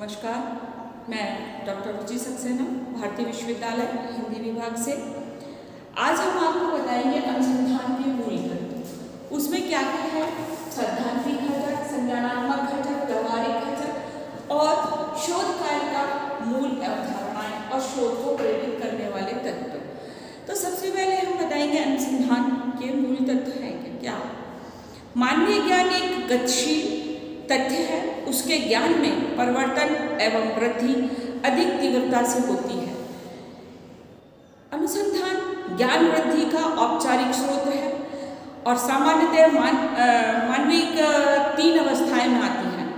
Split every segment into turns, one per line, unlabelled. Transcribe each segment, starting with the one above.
नमस्कार, मैं डॉक्टर रुचि सक्सेना, भारतीय विश्वविद्यालय हिंदी विभाग से। आज हम आपको बताएंगे अनुसंधान के मूल तत्व। उसमें क्या क्या है? सैद्धांतिक घटक, संज्ञानात्मक घटक, व्यवहारिक घटक और शोध कार्य का मूल अवधारणाएं और शोध को प्रेरित करने वाले तत्व। तो सबसे पहले हम बताएंगे अनुसंधान के मूल तत्व है क्या। मानवीय ज्ञान एक गतिशील तथ्य है। उसके ज्ञान में परिवर्तन एवं वृद्धि अधिक तीव्रता से होती है। अनुसंधान ज्ञान वृद्धि का औपचारिक स्रोत है और सामान्यतः मानवीय तीन अवस्थाएं में आती हैं।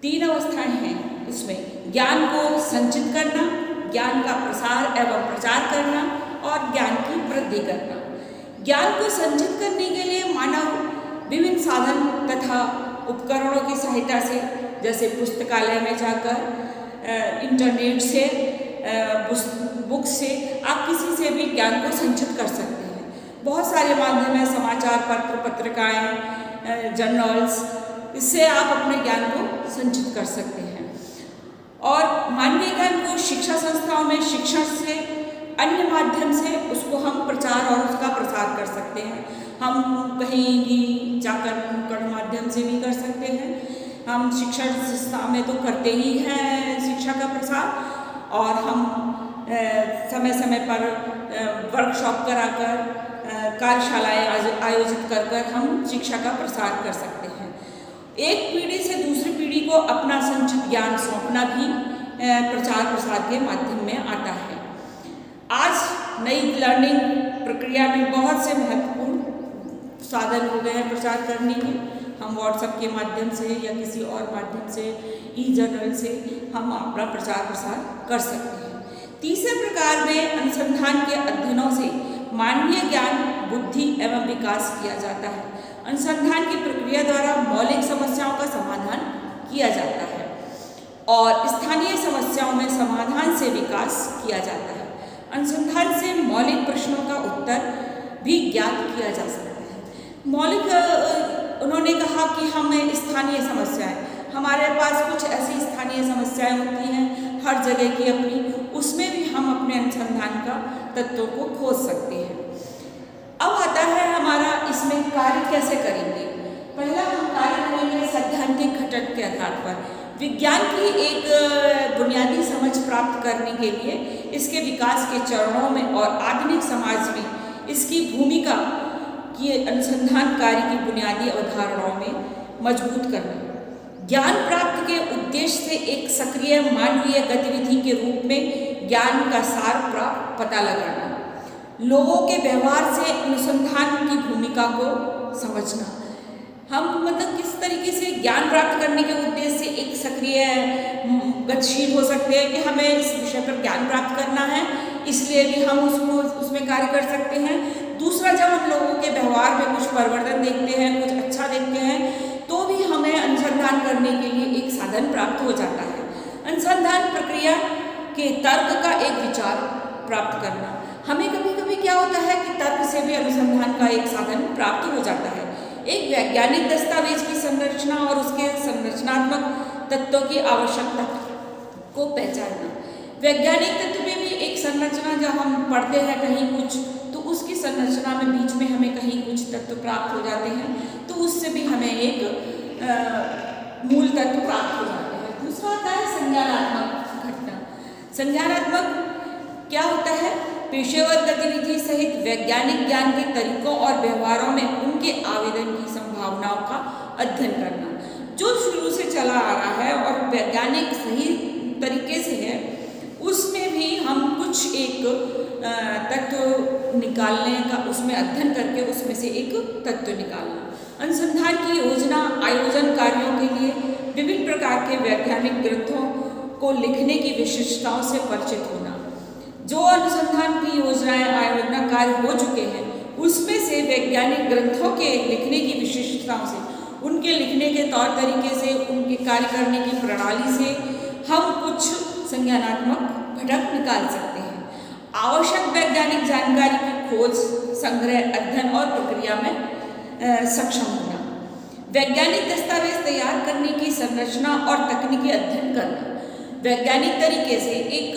तीन अवस्थाएं हैं इसमें: ज्ञान को संचित करना, ज्ञान का प्रसार एवं प्रचार करना और ज्ञान की वृद्धि करना। ज्ञान को संचित करने के लिए मानव विभिन्न साधन तथा उपकरणों की सहायता से, जैसे पुस्तकालय में जाकर, इंटरनेट से, बुक से, आप किसी से भी ज्ञान को संचित कर सकते हैं। बहुत सारे माध्यम हैं, समाचार पत्र, पत्रिकाएं, जर्नल्स, इससे आप अपने ज्ञान को संचित कर सकते हैं। और मानवीय ज्ञान को शिक्षा संस्थाओं में शिक्षण से, अन्य माध्यम से उसको हम प्रचार और उसका प्रसार कर सकते हैं। हम कहीं भी जाकर नुक्कड़ माध्यम से भी कर सकते हैं। हम शिक्षण संस्था में तो करते ही हैं शिक्षा का प्रसार, और हम समय समय पर वर्कशॉप कराकर, कार्यशालाएं आयोजित कर कर हम शिक्षा का प्रसार कर सकते हैं। एक पीढ़ी से दूसरी पीढ़ी को अपना संचित ज्ञान सौंपना भी प्रचार प्रसार के माध्यम में आता है। आज नई लर्निंग प्रक्रिया में बहुत से महत्वपूर्ण साधन हो गए हैं प्रचार करने के। हम व्हाट्सएप के माध्यम से या किसी और माध्यम से, ई जर्नल से हम अपना प्रचार प्रसार कर सकते हैं। तीसरे प्रकार में अनुसंधान के अध्ययनों से मानवीय ज्ञान, बुद्धि एवं विकास किया जाता है। अनुसंधान की प्रक्रिया द्वारा मौलिक समस्याओं का समाधान किया जाता है और स्थानीय समस्याओं में समाधान से विकास किया जाता है। अनुसंधान से मौलिक प्रश्नों का उत्तर भी ज्ञात किया जा सकता है। मौलिक, उन्होंने कहा कि हमें स्थानीय समस्याएं, हमारे पास कुछ ऐसी स्थानीय समस्याएं होती हैं हर जगह की अपनी, उसमें भी हम अपने अनुसंधान का तत्वों को खोज सकते हैं। अब आता है हमारा इसमें कार्य कैसे करेंगे। पहला हम कार्य करेंगे सैद्धांतिक घटक के आधार पर। विज्ञान की एक बुनियादी समझ प्राप्त करने के लिए इसके विकास के चरणों में और आधुनिक समाज में इसकी भूमिका की अनुसंधान कार्य की बुनियादी अवधारणाओं में मजबूत करना। ज्ञान प्राप्ति के उद्देश्य से एक सक्रिय मानवीय गतिविधि के रूप में ज्ञान का सार प्राप्त पता लगाना। लोगों के व्यवहार से अनुसंधान की भूमिका को समझना। हम किस तरीके से ज्ञान प्राप्त करने के उद्देश्य से एक सक्रिय गतिशील हो सकते हैं कि हमें इस विषय पर ज्ञान प्राप्त करना है, इसलिए भी हम उसमें कार्य कर सकते हैं। दूसरा, जब हम लोगों के व्यवहार में कुछ परिवर्तन देखते हैं, कुछ अच्छा देखते हैं, तो भी हमें अनुसंधान करने के लिए एक साधन प्राप्त हो जाता है। अनुसंधान प्रक्रिया के तर्क का एक विचार प्राप्त करना। हमें कभी कभी क्या होता है कि तर्क से भी अनुसंधान का एक साधन प्राप्त हो जाता है। एक वैज्ञानिक दस्तावेज की संरचना और उसके संरचनात्मक तत्वों की आवश्यकता को पहचानना। वैज्ञानिक तत्व में भी एक संरचना, जब हम पढ़ते हैं कहीं कुछ, तो उसकी संरचना में बीच में हमें कहीं कुछ तत्व प्राप्त हो जाते हैं, तो उससे भी हमें एक मूल तत्व प्राप्त हो जाते हैं। दूसरा आता है संज्ञानात्मक घटना। संज्ञानात्मक क्या होता है? पेशेवर गतिविधि सहित वैज्ञानिक ज्ञान के तरीकों और व्यवहारों में उनके आवेदन की संभावनाओं का अध्ययन करना, जो शुरू से चला आ रहा है और वैज्ञानिक सही तरीके से है, उसमें भी हम कुछ एक तत्व निकालने का, उसमें अध्ययन करके उसमें से एक तत्व निकालना। अनुसंधान की योजना आयोजन कार्यों के लिए विभिन्न प्रकार के वैज्ञानिक ग्रंथों को लिखने की विशिष्टताओं से परिचित होना। जो अनुसंधान की योजनाएं, आयोजन कार्य हो चुके हैं, उसमें से वैज्ञानिक ग्रंथों के लिखने की विशिष्टताओं से, उनके लिखने के तौर तरीके से, उनके कार्य करने की प्रणाली से हम कुछ संज्ञानात्मक घटक निकाल सकते हैं। आवश्यक वैज्ञानिक जानकारी की खोज, संग्रह, अध्ययन और प्रक्रिया में सक्षम होना। वैज्ञानिक दस्तावेज तैयार करने की संरचना और तकनीकी अध्ययन करना। वैज्ञानिक तरीके से एक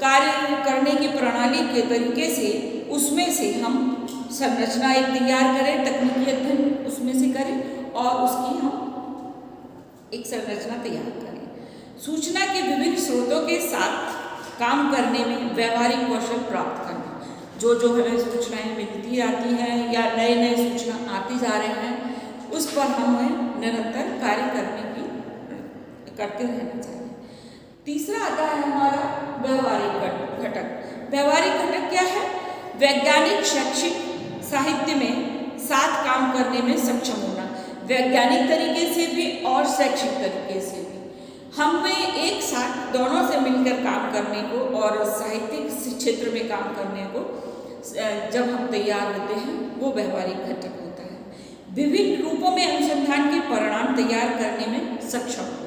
कार्य करने की प्रणाली के तरीके से उसमें से हम संरचना एक तैयार करें, तकनीकी अध्ययन उसमें से करें और उसकी हम एक संरचना तैयार करें। सूचना के विभिन्न स्रोतों के साथ काम करने में व्यवहारिक कौशल प्राप्त करना, जो हमें सूचनाएं मिलती जाती हैं या नए नए सूचना आती जा रहे हैं उस पर हमें निरंतर कार्य करते रहना चाहिए। तीसरा आता है हमारा व्यवहारिक घटक। व्यवहारिक घटक क्या है? वैज्ञानिक, शैक्षिक, साहित्य में साथ काम करने में सक्षम होना, वैज्ञानिक तरीके से भी और शैक्षिक तरीके से भी हमें एक साथ दोनों से मिलकर काम करने को और साहित्यिक क्षेत्र में काम करने को जब हम तैयार होते हैं वो व्यवहारिक घटक होता है। विभिन्न रूपों में अनुसंधान के परिणाम तैयार करने में सक्षम होना,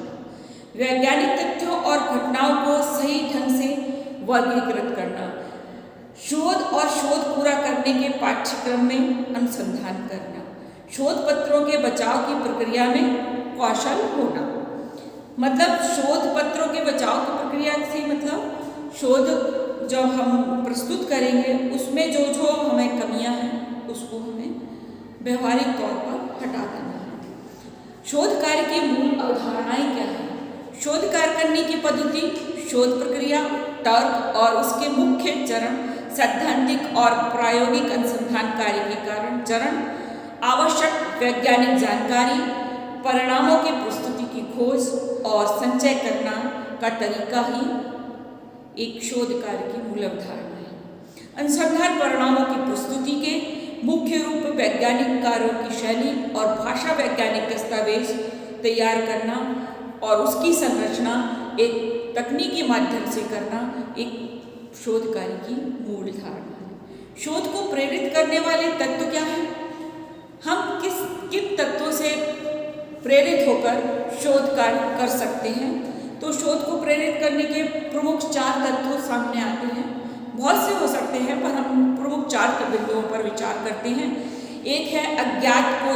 वैज्ञानिक तथ्यों और घटनाओं को सही ढंग से वर्गीकृत करना, शोध और शोध पूरा करने के पाठ्यक्रम में अनुसंधान करना, शोध पत्रों के बचाव की प्रक्रिया में कौशल होना। मतलब शोध पत्रों के बचाव की प्रक्रिया से मतलब शोध जब हम प्रस्तुत करेंगे उसमें जो हमें कमियां हैं उसको हमें व्यवहारिक तौर पर हटा देना है। शोध कार्य की मूल अवधारणाएं क्या है? शोध कार्य करने की पद्धति, शोध प्रक्रिया, तर्क और उसके मुख्य चरण, सैद्धांतिक और प्रायोगिक अनुसंधान कार्य के कारण चरण, आवश्यक वैज्ञानिक जानकारी, परिणामों की प्रस्तुति की खोज और संचय करना का तरीका ही एक शोध कार्य की मूल अवधारणा है। अनुसंधान परिणामों की प्रस्तुति के मुख्य रूप वैज्ञानिक कार्यों की शैली और भाषा वैज्ञानिक दस्तावेज तैयार करना और उसकी संरचना एक तकनीकी माध्यम से करना एक शोध कार्य की मूल धारणा है। शोध को प्रेरित करने वाले तत्व क्या हैं? हम किन तत्वों से प्रेरित होकर शोध कार्य कर सकते हैं? तो शोध को प्रेरित करने के प्रमुख 4 तत्व सामने आते हैं। बहुत से हो सकते हैं पर हम प्रमुख 4 बिंदुओं पर विचार करते हैं। एक है अज्ञात को